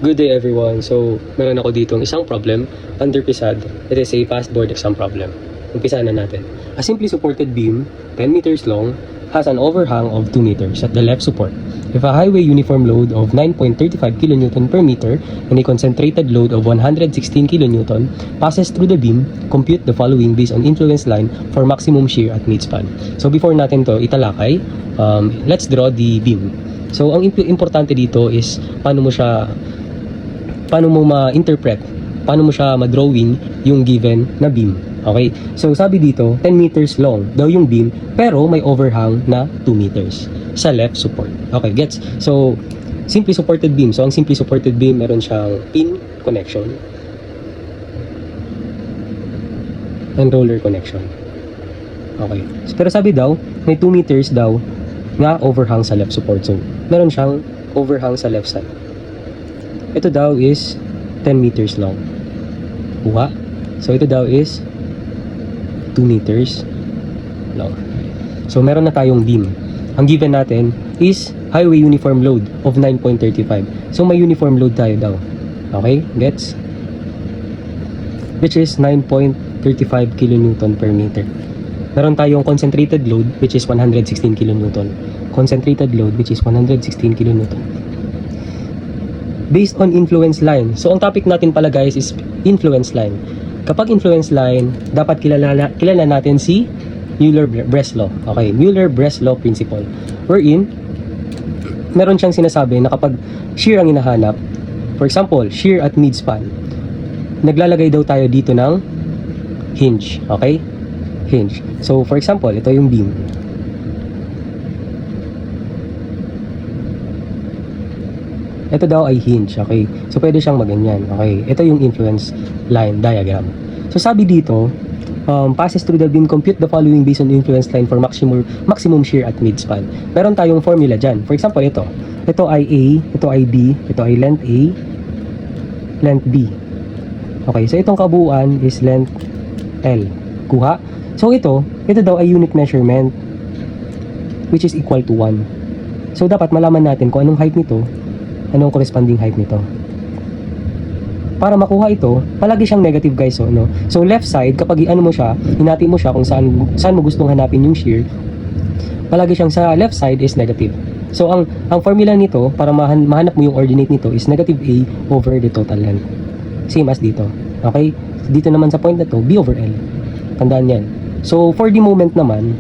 Good day everyone. So, meron ako ditong isang problem under PSAD. It is a past board exam problem. Umpisahan na natin. A simply supported beam, 10 meters long, has an overhang of 2 meters at the left support. If a highway uniform load of 9.35 kN per meter and a concentrated load of 116 kN passes through the beam, compute the following based on influence line for maximum shear at midspan. So before natin to italakay, let's draw the beam. So ang importante dito is paano mo ma-interpret, paano mo siya ma-drawing yung given na beam. Okay? So, sabi dito, 10 meters long daw yung beam, pero may overhang na 2 meters sa left support. Okay, gets? So, simply supported beam. So, ang simply supported beam, meron siyang pin connection and roller connection. Okay. So, pero sabi daw, may 2 meters daw nga overhang sa left support. So, meron siyang overhang sa left side. Ito daw is 10 meters long. Kuha. So, ito daw is 2 meters long. So, meron na tayong beam. Ang given natin is highway uniform load of 9.35. So, may uniform load tayo daw. Okay? Gets? Which is 9.35 kN per meter. Meron tayong concentrated load which is 116 kN. Concentrated load which is 116 kN. Based on influence line. So, ang topic natin pala guys is influence line. Kapag influence line, dapat kilala natin si Mueller-Breslau. Okay, Mueller-Breslau principle. Wherein, meron siyang sinasabi na kapag shear ang hinahanap, for example, shear at midspan, naglalagay daw tayo dito ng hinge. Okay? Hinge. So, for example, ito yung beam. Ito daw ay hinge, okay? So, pwede siyang maganyan, okay? Ito yung influence line diagram. So, sabi dito, passes through the beam, compute the following based on influence line for maximum shear at midspan. Meron tayong formula dyan. For example, ito. Ito ay A, ito ay B, ito ay length A, length B. Okay, so itong kabuuan is length L. Kuha. So, ito daw ay unit measurement which is equal to 1. So, dapat malaman natin kung anong height nito, anong corresponding height nito. Para makuha ito, palagi siyang negative guys, so, no? So left side, kapag ano mo siya, hinati mo siya kung saan mo gustong hanapin yung shear, palagi siyang sa left side is negative. So ang formula nito, para mahanap mo yung ordinate nito is negative A over the total length. Same as dito. Okay? Dito naman sa point na to, B over L. Tandaan yan. So for the moment naman,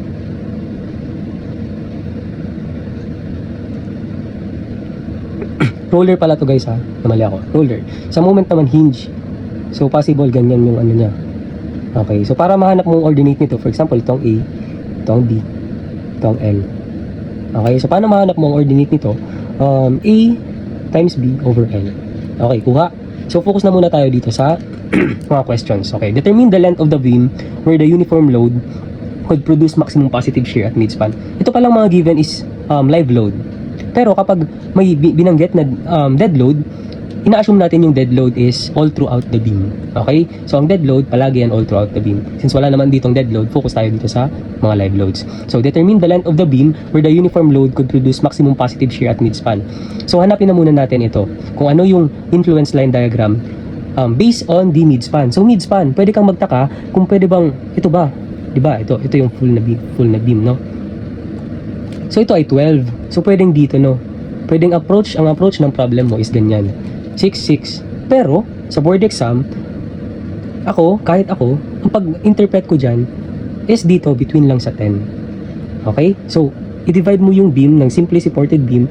roller pala to guys ha, namali ako, roller. Sa moment naman hinge. So possible ganyan yung ano niya. Okay, so para mahanap mong ordinate nito, for example, itong A, itong B, itong L. Okay, so paano mahanap mong ordinate nito? A times B over L. Okay, kuha. So focus na muna tayo dito sa mga questions. Okay, determine the length of the beam where the uniform load could produce maximum positive shear at midspan. Ito palang mga given is live load. Pero kapag may binanggit na dead load, ina-assume natin yung dead load is all throughout the beam. Okay? So, ang dead load, palagi yan all throughout the beam. Since wala naman ditong dead load, focus tayo dito sa mga live loads. So, determine the length of the beam where the uniform load could produce maximum positive shear at midspan. So, hanapin na muna natin ito. Kung ano yung influence line diagram based on the midspan. So, midspan, pwede kang magtaka kung pwede bang, ito ba? Diba? Ito yung full na beam, no? So, ito ay 12. So, pwedeng dito, no? Pwedeng ang approach ng problem mo is ganyan. 6, 6. Pero, sa board exam, kahit ako, ang pag-interpret ko dyan is dito, between lang sa 10. Okay? So, i-divide mo yung beam ng simply supported beam,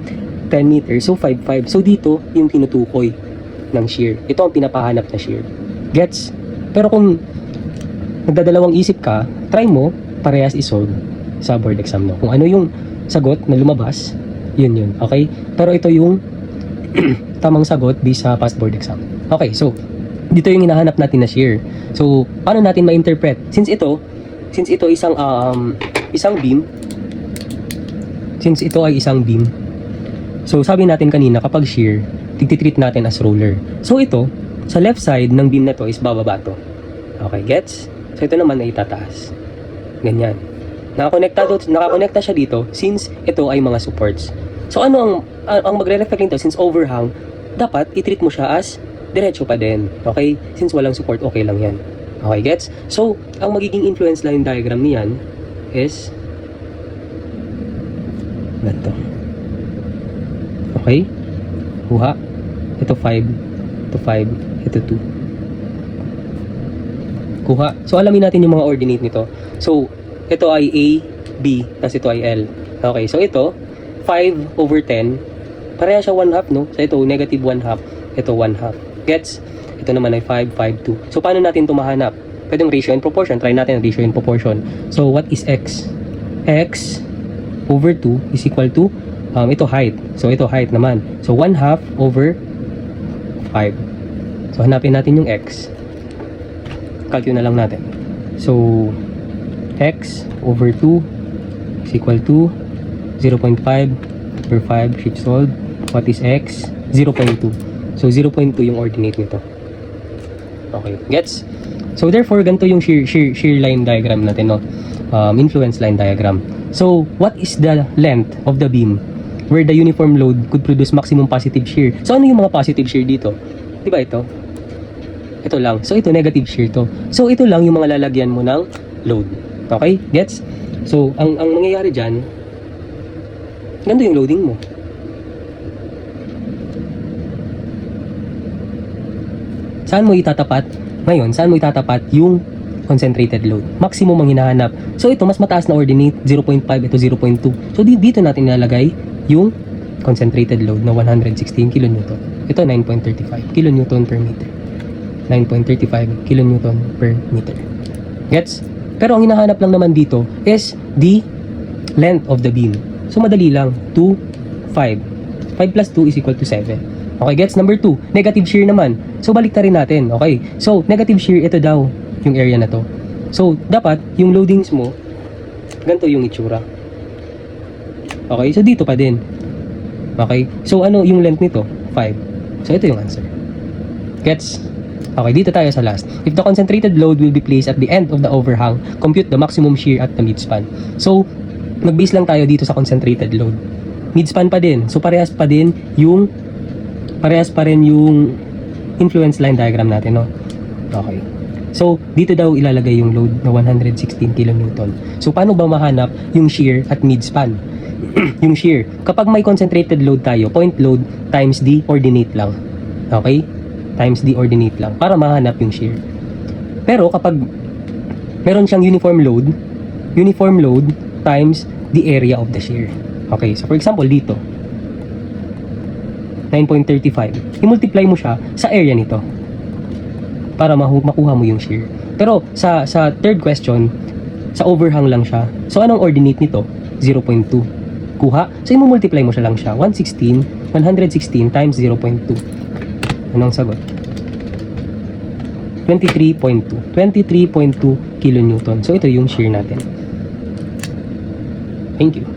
10 meters. So, 5, 5. So, dito, yung tinutukoy ng shear. Ito ang pinapahanap na shear. Gets? Pero kung nagdadalawang isip ka, try mo, parehas isolve sa board exam, no? Kung ano yung sagot na lumabas, yun. Okay? Pero ito yung tamang sagot based sa past board exam. Okay, so dito yung hinahanap natin na shear. So, paano natin ma-interpret? Since ito isang beam, so sabi natin kanina kapag shear, tigtitreat natin as roller. So ito, sa left side ng beam na to is bababa to. Okay, gets? So ito naman ay itataas. Ganyan. Nakakonekta siya dito since ito ay mga supports. So ano ang magre-reflect nito since overhang dapat i-treat mo siya as diretso pa din. Okay? Since walang support, okay lang yan. Okay, gets? So, ang magiging influence line diagram niyan is ganito. Okay? Kuha. Ito 5. Ito 5. Ito 2. Kuha. So, alamin natin yung mga ordinate nito. So, ito ay A, B, tapos ito ay L. Okay, so ito, 5/10. Pareha siya 1/2, no? So, ito, negative 1/2. Ito, 1/2. Gets? Ito naman ay 5, 5, 2. So, paano natin ito mahanap? Pwedeng ratio and proportion. Try natin ang ratio and proportion. So, what is X? X over 2 is equal to, ito height. So, ito height naman. So, 1/2 over 5. So, hanapin natin yung X. Calculate na lang natin. So, X over 2 is equal to 0.5 over 5. Shift solve. What is X? 0.2. So, 0.2 yung ordinate nito. Okay, gets? So, therefore, ganito yung shear line diagram natin, no? Influence line diagram. So, what is the length of the beam where the uniform load could produce maximum positive shear? So, ano yung mga positive shear dito? Diba ito? Ito lang. So, ito negative shear to. So, ito lang yung mga lalagyan mo ng load. Okay? Gets? So, ang mangyayari dyan, ganito yung loading mo. Saan mo itatapat? Ngayon, saan mo itatapat yung concentrated load? Maximum ang hinahanap. So, ito, mas mataas na ordinate, 0.5, ito 0.2. So, dito natin nilalagay yung concentrated load na 116 kN. Ito, 9.35 kN per meter. 9.35 kN per meter. Gets? Pero ang hinahanap lang naman dito is the length of the beam. So, madali lang. 2, 5. 5 plus 2 is equal to 7. Okay, gets? Number 2, negative shear naman. So, balik rin natin. Okay. So, negative shear, ito daw yung area na to. So, dapat, yung loadings mo, ganito yung itsura. Okay, so dito pa din. Okay, so ano yung length nito? 5. So, ito yung answer. Gets? Okay, dito tayo sa last. If the concentrated load will be placed at the end of the overhang, compute the maximum shear at the midspan. So, mag-base lang tayo dito sa concentrated load. Midspan pa din. So, parehas pa rin yung influence line diagram natin, no? Okay. So, dito daw ilalagay yung load na 116 kN. So, paano ba mahanap yung shear at midspan? Yung shear. Kapag may concentrated load tayo, point load times the ordinate lang. Okay? Times the ordinate lang. Para mahanap yung shear. Pero, kapag meron siyang uniform load times the area of the shear. Okay? So, for example, dito. 9.35. I-multiply mo siya sa area nito para makuha mo yung shear. Pero sa third question, sa overhang lang siya. So anong ordinate nito? 0.2. Kuha. So i-multiply mo siya lang siya. 116 times 0.2. Anong sagot? 23.2. 23.2 kN. So ito yung shear natin. Thank you.